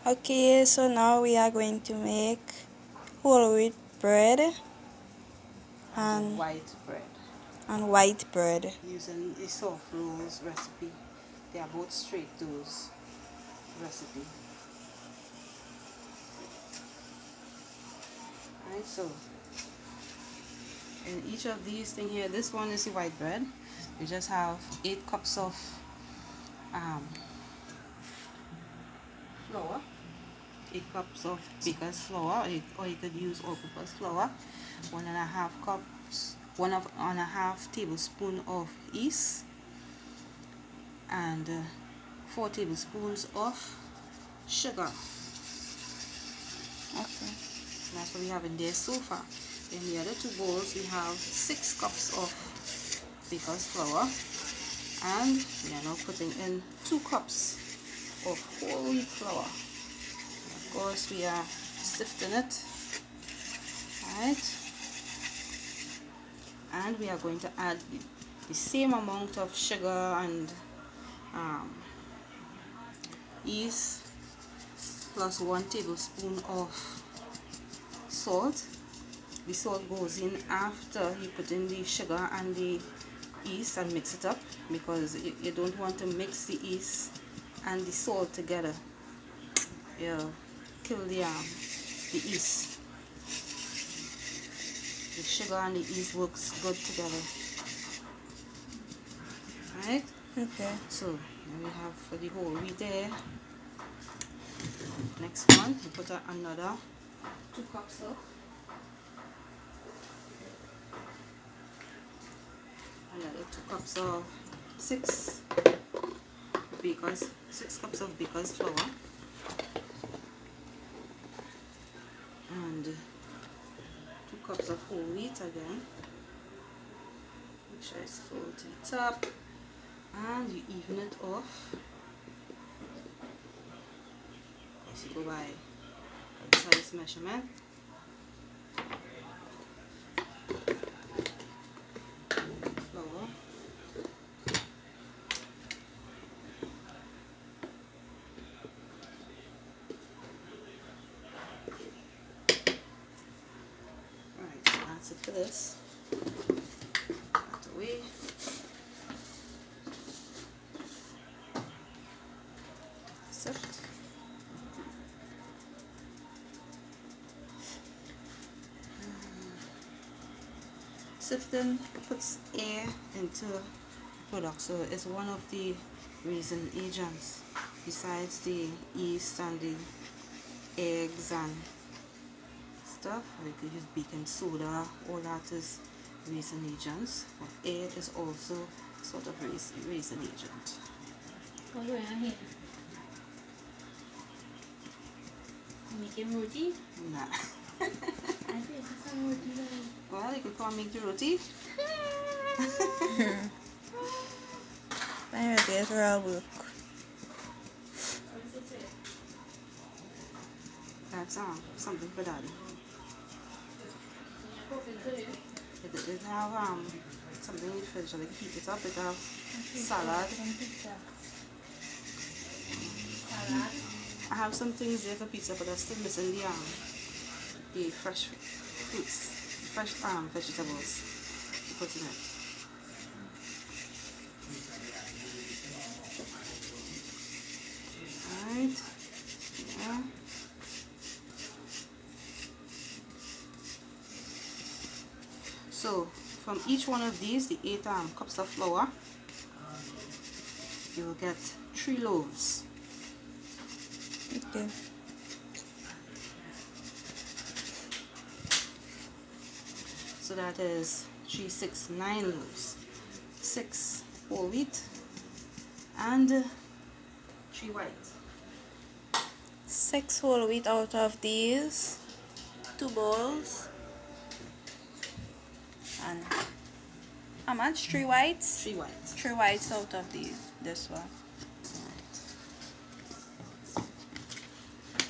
Okay, so now we are going to make whole wheat bread and white bread. Using a soft rolls recipe. They are both straight doughs recipe. Alright, so in each of these thing here, this one is the white bread. You just have 8 cups of flour, 8 cups of baker's flour, or you could use all-purpose flour, 1.5 cups, 1.5 tablespoon of yeast, and 4 tablespoons of sugar. Okay. That's what we have in there so far. In the other 2 bowls, we have 6 cups of baker's flour, and we are now putting in 2 cups of whole wheat flour. Of course, we are sifting it, right? And we are going to add the same amount of sugar and yeast plus 1 tablespoon of salt. The salt goes in after you put in the sugar and the yeast and mix it up, because you don't want to mix the yeast and the salt together. You'll kill the yeast. The sugar and the yeast works good together. Right? Okay. So now we have for the whole wheat there. Next one, we put another 2 cups of another 2 cups of 6 cups of baker's flour, and 2 cups of whole wheat again. Make sure it's full to the top, and you even it off. So you go by size measurement. Flour. Alright, so that's it for this. That away. Sift. Sifting puts air into product, so it's one of the raising agents besides the yeast and the eggs and stuff. We could use baking soda, all that is raising agents, but air is also sort of raising agent. What are you doing here? Making roti? Nah. I did some roti. Well, you could come make the roti. My ideas are all work. That's something for daddy. It have something in the fridge, like heat it up. It have salad. I have some things there for pizza, but I'm still missing the fresh fruits, fresh vegetables to put in it. Alright. Yeah. So from each one of these, the 8 cups of flour, you will get 3 loaves. Okay. So that is 3, 6, 9 loaves. 6 whole wheat and 3 white. 6 whole wheat out of these 2 bowls. And how much? 3 whites? 3 whites. 3 whites out of this one.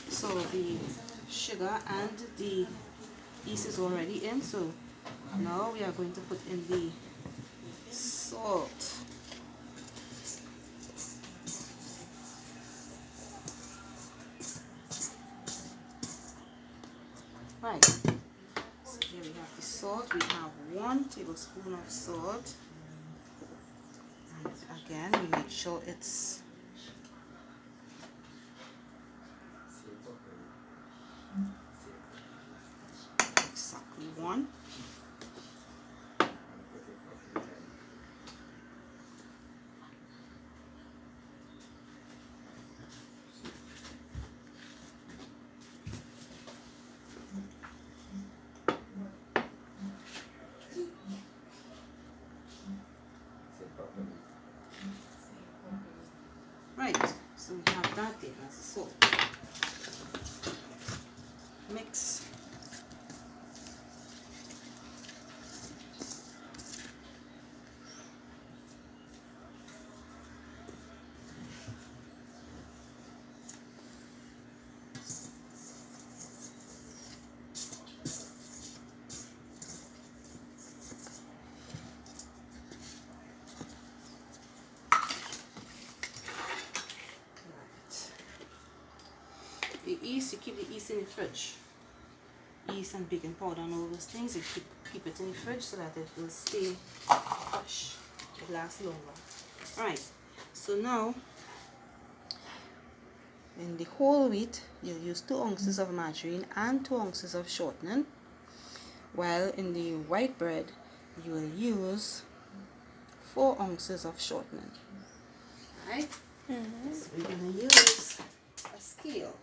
So the sugar and the yeast is already in, so now we are going to put in the salt. Right, so here we have the salt. We have 1 tablespoon of salt, and again we make sure it's exactly 1. Right, so we have that there as salt. Mix. The yeast, you keep the yeast in the fridge. Yeast and baking powder and all those things, you keep it in the fridge so that it will stay fresh. It lasts longer. Alright, so now in the whole wheat, you'll use 2 ounces of margarine and 2 ounces of shortening, while in the white bread, you will use 4 ounces of shortening. Alright, so we're going to use a scale.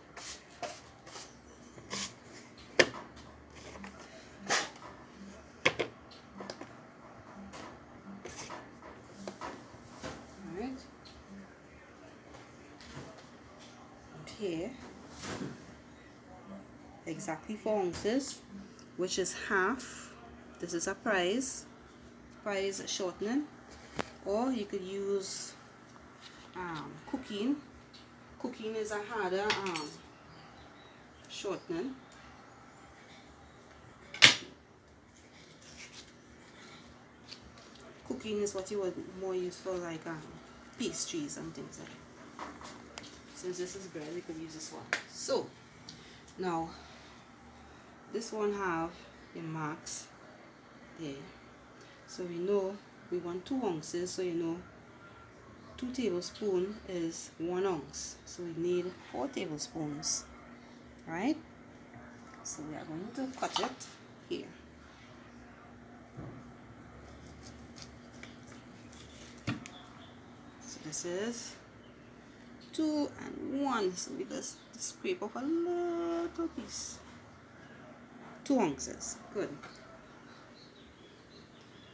Here exactly 4 ounces, which is half. This is a prize shortening, or you could use cooking. Cooking is a harder shortening. Cooking is what you would more use for like pastries and things like that. Since this is bread, we could use this one. So now this one have your marks there, so we know we want 2 ounces, so you know 2 tablespoons is 1 ounce, so we need 4 tablespoons, right? So we are going to cut it here. So this is 2 and 1, so we just scrape off a little piece. 2 ounces, good.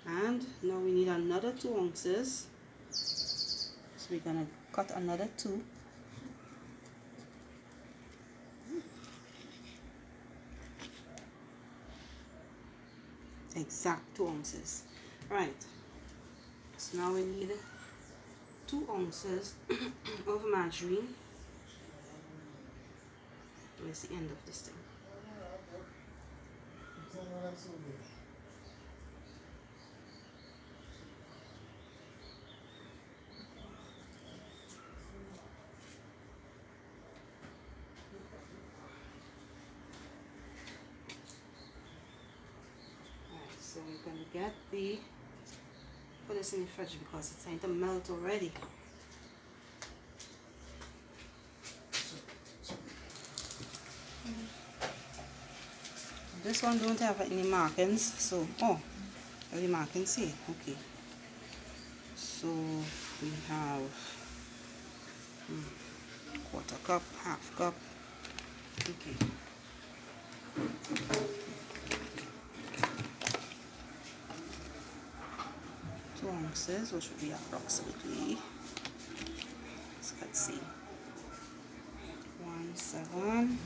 And now we need another 2 ounces, so we're gonna cut another 2. Exact 2 ounces. Right, so now we need 2 ounces of margarine. Where's the end of this thing? Alright, so we're going to get put this in the fridge because it's starting to melt already. This one don't have any markings, so the markings here. Okay, so we have 1/4 cup, 1/2 cup. Okay, 2 ounces, which would be approximately, let's see, 1/7.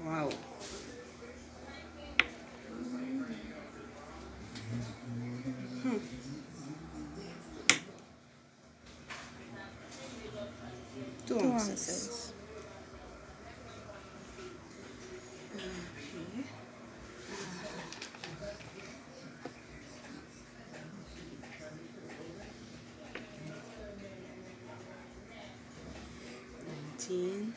Wow. Two ounces. Okay. 18.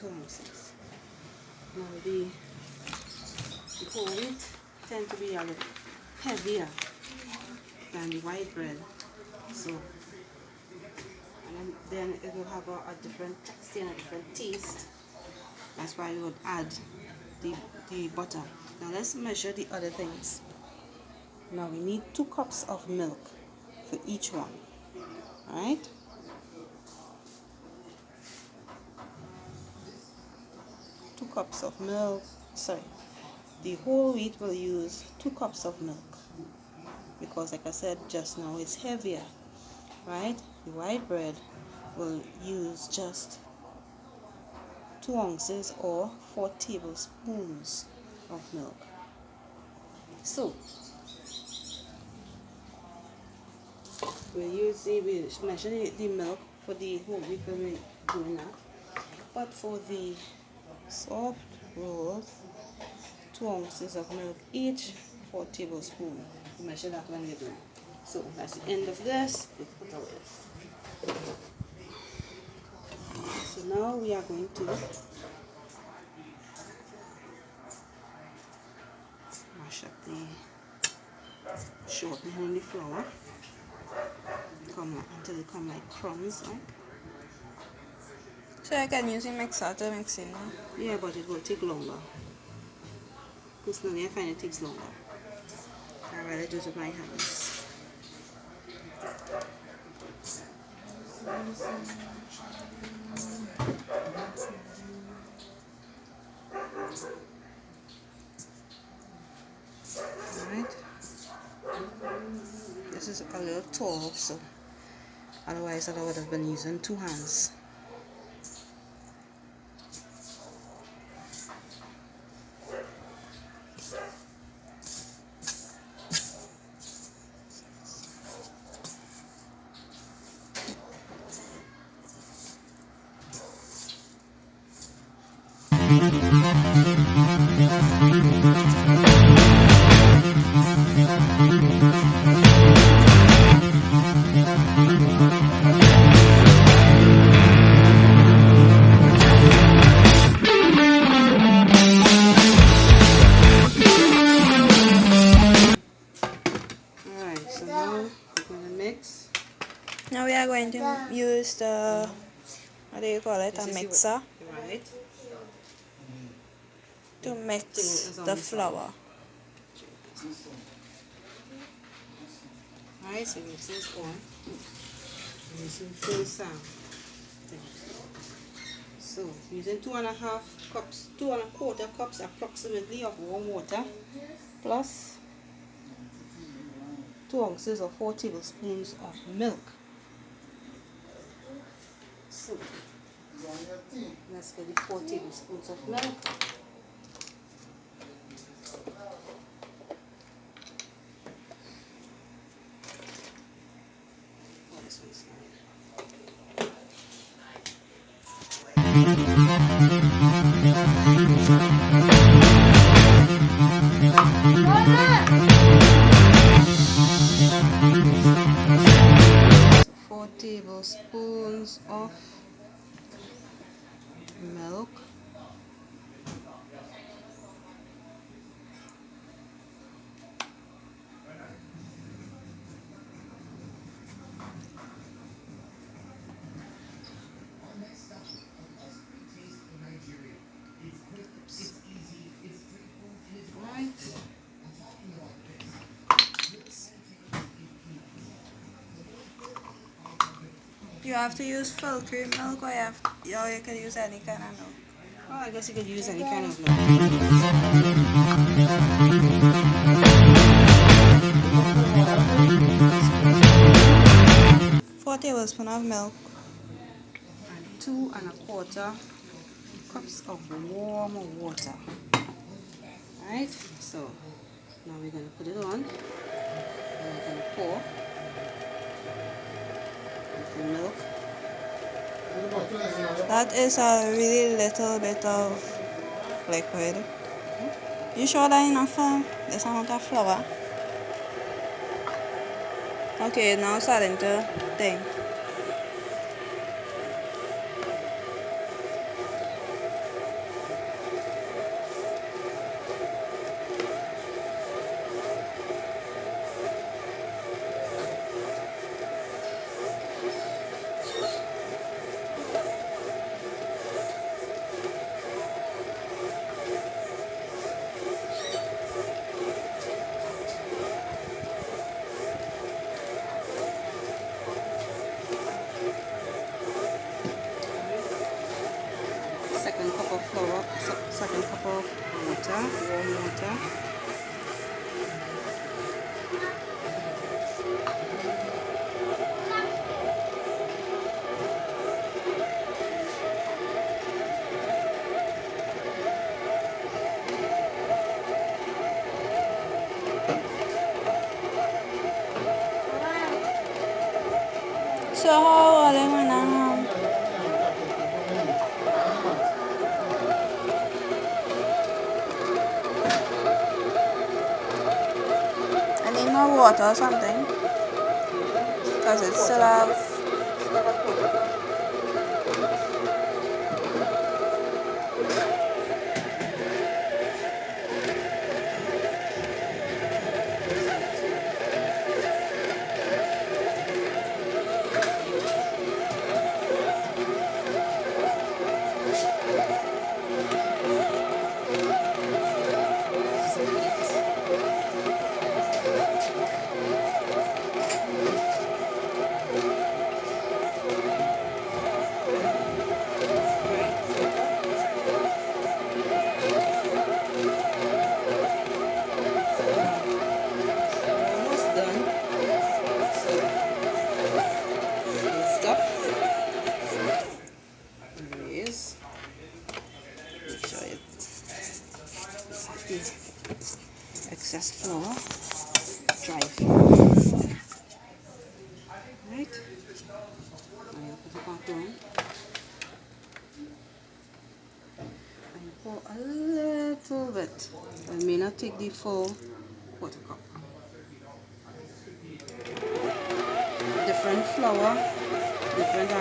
Ounces. Now the whole wheat tend to be a little heavier than the white bread, so and then it will have a different texture and a different taste. That's why we would add the butter. Now let's measure the other things. Now we need 2 cups of milk for each one. Alright? Cups of milk. Sorry, the whole wheat will use 2 cups of milk because, like I said just now, it's heavier, right? The white bread will use just 2 ounces or 4 tablespoons of milk. So we'll measure the milk for the whole wheat when we're doing that, but for the soft rolls, 2 ounces of milk each, 4 tablespoons. You measure that when you're doing. So that's the end of this. We put away. So now we are going to mash up the shortening in the flour until they come like crumbs. So I can use a mixer to mix in now? Yeah, but it will take longer. Personally, I find it takes longer. I'd rather do it with my hands. Alright. This is a little tall, so otherwise I would have been using 2 hands. Now we are going to use the, what do you call it, a mixer, right, to mix the flour. Alright, so mix this on. Using full sound. So using 2.5 cups, 2.25 cups approximately of warm water, plus 2 ounces or 4 tablespoons of milk. So let's get the 4 tablespoons of milk. Four tablespoons of milk. You have to use full cream milk, or you can use any kind of milk. Oh, I guess you could use any kind of milk. 4 tablespoons of milk. And 2.25 cups of warm water. Alright, so now we're going to put it on. And we're going to pour the milk. That is a really little bit of liquid. You sure that enough for this amount of flour? Okay, now starting to thing. Second cup of flour, second cup of water, warm water. So how are they gonna I need more water or something because it still have Excess flour, dry flour. Right? Now you put it back on. And you pour a little bit. I may not take the full quarter cup. Different flour, different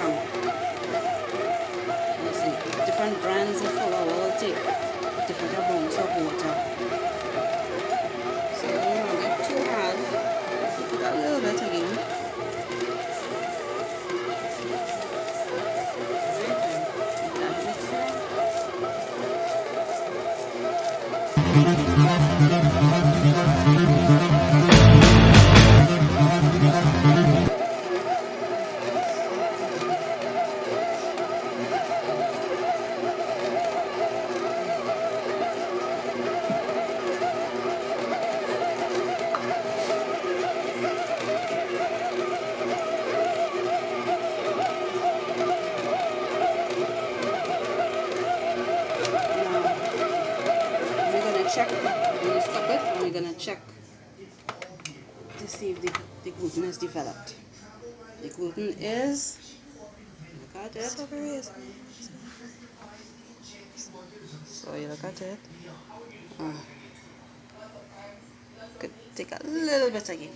you see, different brands of flour will take different amounts of water. So you don't want to get too hard. You put a little bit again. Check when you stop it, and we're gonna check to see if the gluten is developed. The gluten is, look at it. So you look at it. Could take a little bit again.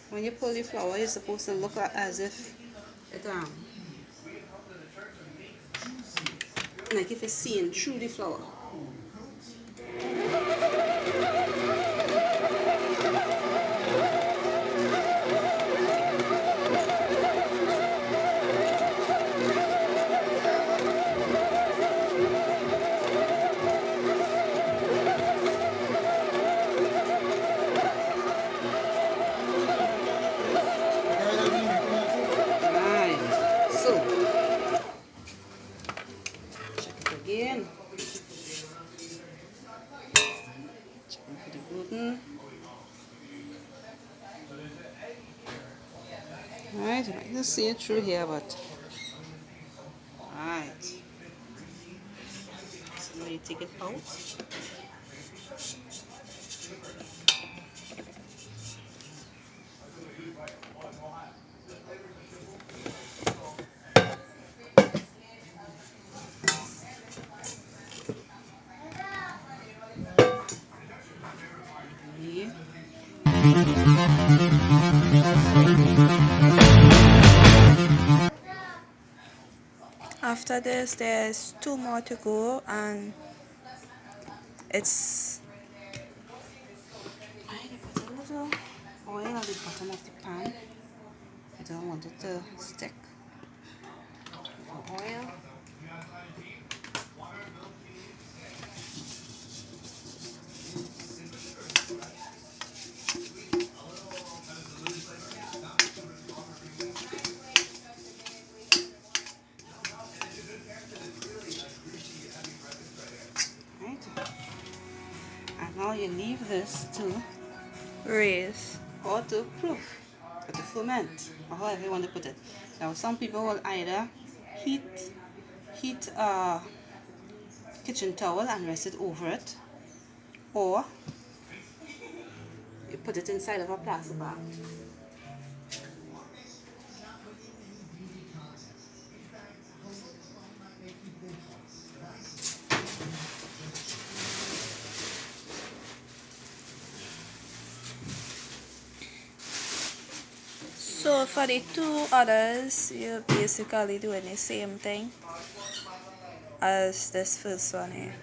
When you pull the flour, you're supposed to look as if it like if it's seeing through the flour. Again, checking for the gluten. Alright, I can see it through here, but alright. So now you take it out. Yeah. after this, there's 2 more to go, and it's I put a little oil at the bottom of the pan. I don't want it to stick. Oil. Right. And now you leave this to raised. or to proof or to ferment or however you want to put it. Now some people will either heat a kitchen towel and rest it over it, or you put it inside of a plastic bag. So for the 2 others, you're basically doing the same thing as this first one here.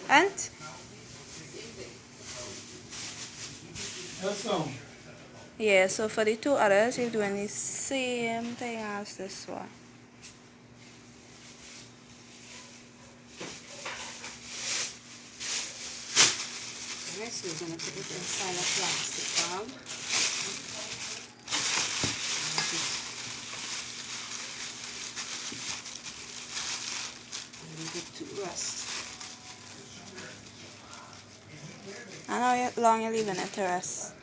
And yeah, so for the 2 others, you're doing the same thing as this one. Alright, so we're going to put it inside a plastic bag. Leave it to rest. And how long you leaving it to rest?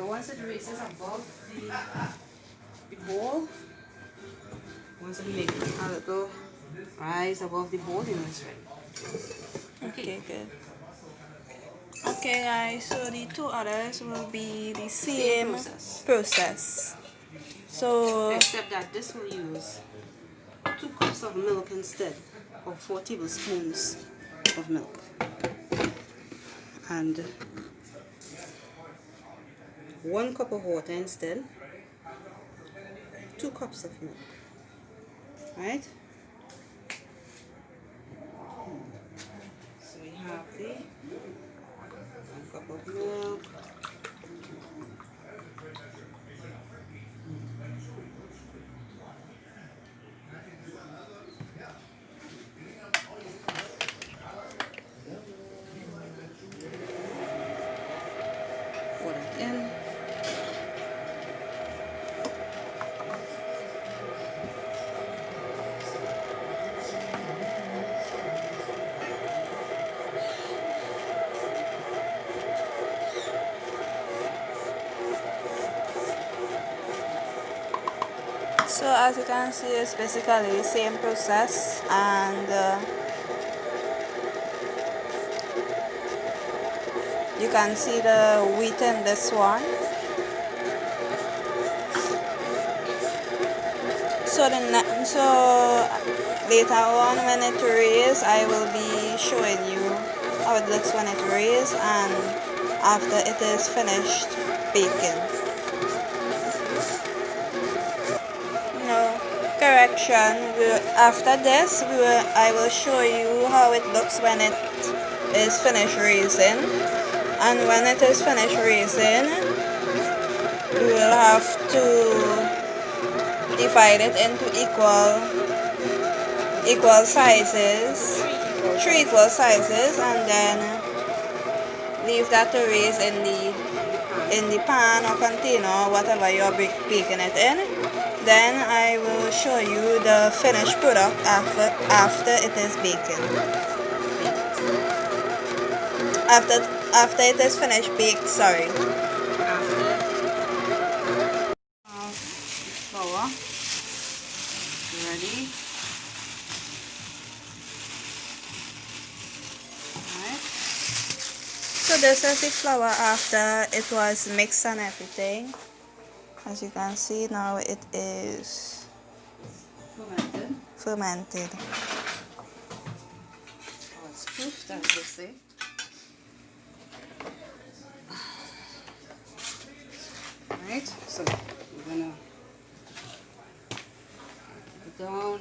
Once it rises above the bowl, once it makes a little rise above the bowl, you know it's ready. Okay, good. Okay guys, so the 2 others will be the same process. So Except that this will use 2 cups of milk instead of 4 tablespoons of milk. And 1 cup of water instead, 2 cups of milk. Right? So we have the 1 cup of milk. Pour it in. So as you can see, it's basically the same process, and you can see the wheat in this one. So later on when it raises, I will be showing you how it looks when it raises and after it is finished baking. No, correction. After this, I will show you how it looks when it is finished raising. And when it is finished raising, you will have to divide it into equal sizes, 3 equal sizes, and then leave that to raise in the pan or container, whatever you're baking it in. Then I will show you the finished product after it is baking. After it is finished baked, sorry. Flour ready. Alright. So this is the flour after it was mixed and everything. As you can see now, it is fermented. Oh, it's proofed, as they say. Alright, so we're gonna put it down.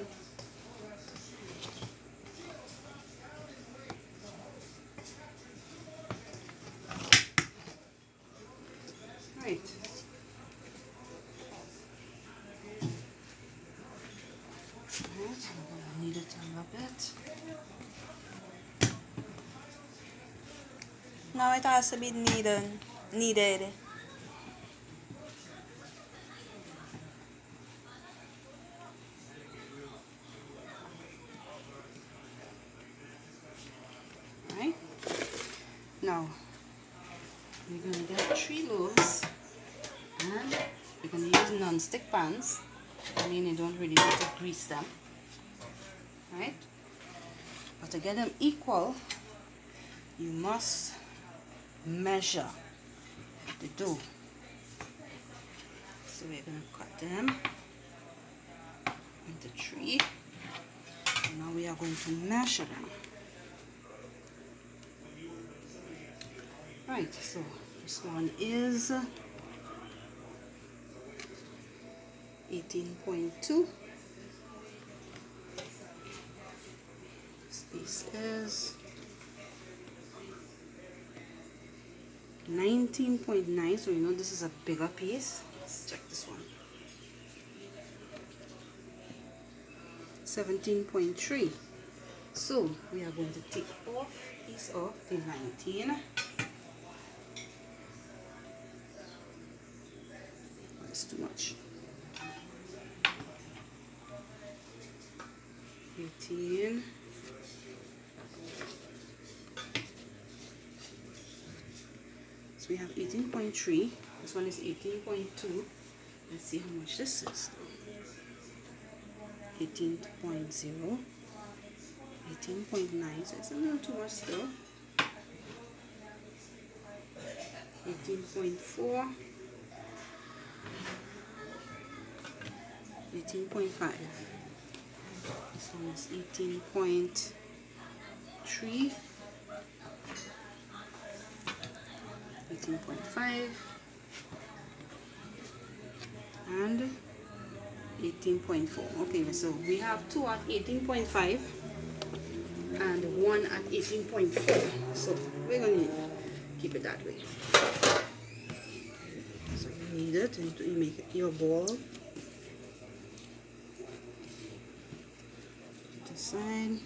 little bit. Now it has to be kneaded. Right? Now we're going to get 3 loaves, and we're going to use non-stick pans. I mean, you don't really have to grease them, right? But to get them equal, you must measure the dough. So we're going to cut them into 3. And now we are going to measure them. Right, so this one is 18.2. This piece is 19.9, so you know this is a bigger piece. Let's check this one. 17.3. So we are going to take off piece of the 19. That's too much. 18. So we have 18.3. This one is 18.2. Let's see how much this is. 18.0. 18.9. So it's a little too much still. 18.4. 18.5. This one is 18.3. 18.5 and 18.4. Okay, so we have 2 at 18.5 and 1 at 18.4. So we're going to keep it that way. So you need it, and you make it your ball. The side,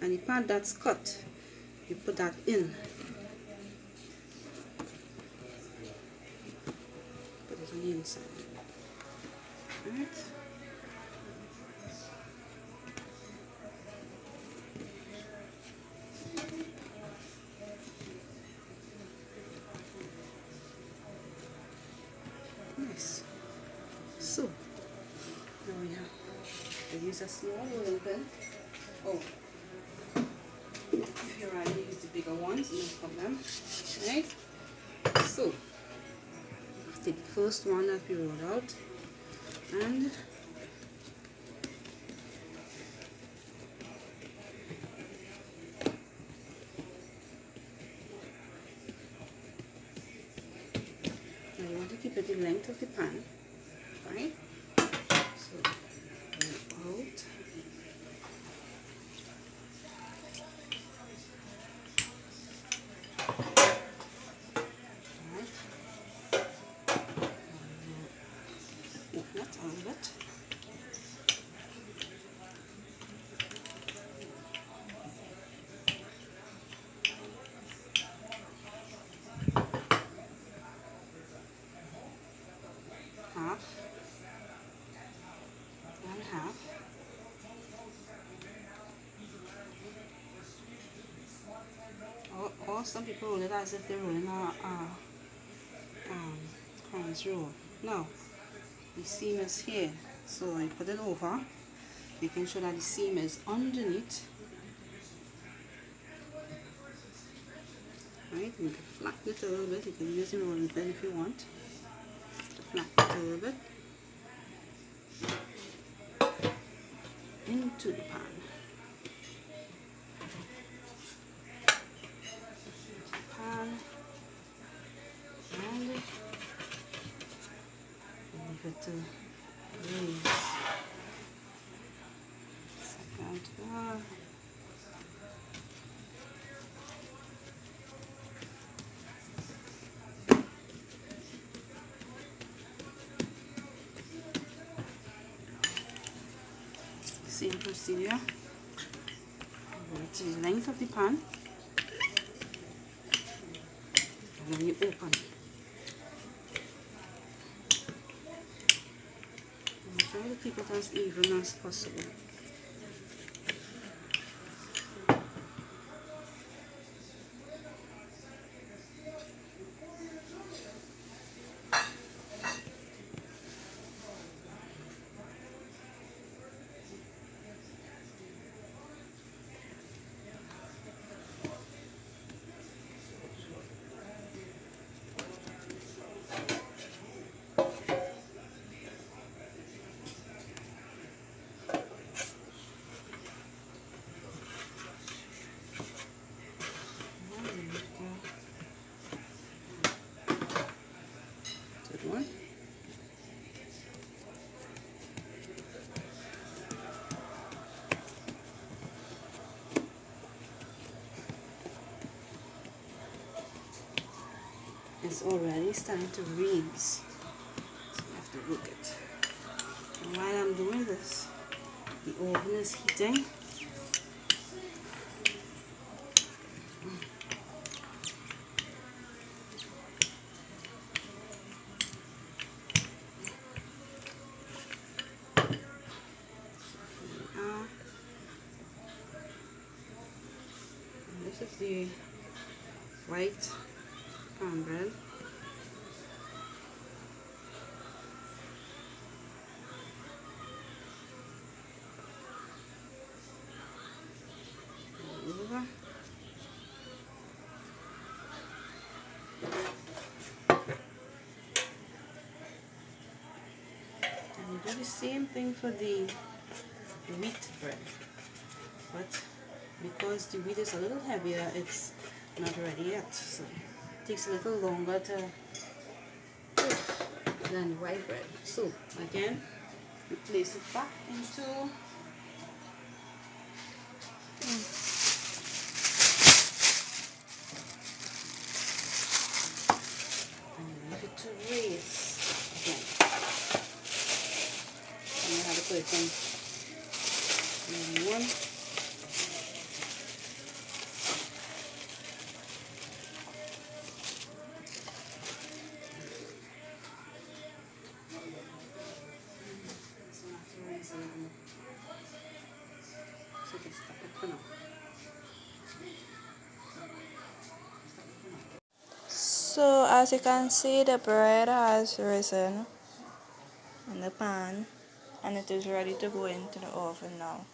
and the part that's cut, you put that in. Put it on the inside. Alright. Nice. So now we have to use a small rolling pin. Oh, if you rather use the bigger ones, no problem. Right? So take the first one that we roll out, and now you want to keep it the length of the pan, right? So roll out. Open it a little bit. Half and half. Or some people roll it as if they're rolling a crunch roll. No, the seam is here, so you put it over, making sure that the seam is underneath. Right, you can flatten it a little bit. You can use your rolling pin if you want to flatten it a little bit into the pan. And leave it to raise. Second one. Same procedure. Go to the length of the pan, and then you open. And try to keep it as even as possible. Good one. It's already starting to freeze, so you have to look it. And while I'm doing this, the oven is heating. This is the white palm bread. Over. And you do the same thing for the wheat bread, but because the wheat is a little heavier, it's not ready yet, so it takes a little longer to cook than white bread. So again, we place it back into and leave it to raise again. And you have to put it in maybe one. So just stop it for now. So as you can see, the bread has risen in the pan and it is ready to go into the oven now.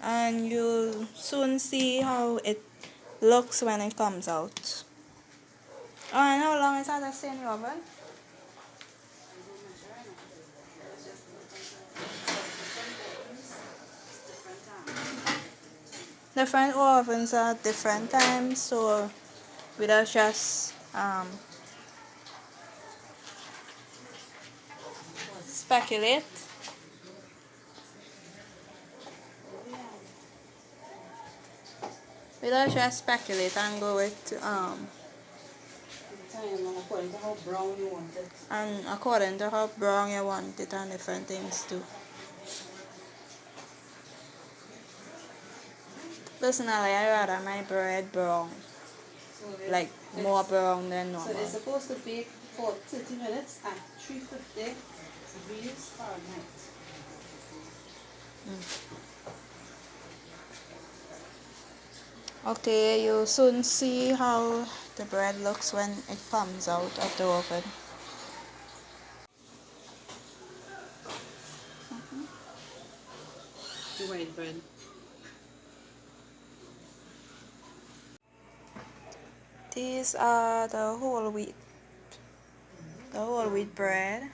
And you'll soon see how it looks when it comes out. Oh, and how long is that stay in the oven? Different ovens at different times, so we just speculate. We just speculate and go with According to how brown you want it. and according to how brown you want it and different things too. Personally, I rather my bread brown, So like more brown than So normal. they're supposed to bake for 30 minutes at 350 degrees Fahrenheit. Okay, you'll soon see how the bread looks when it comes out of the oven. The white bread. These are the whole wheat bread.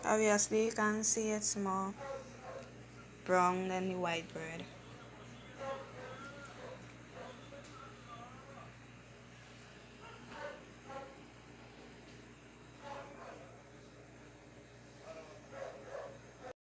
Obviously you can see it's more brown than the white bread.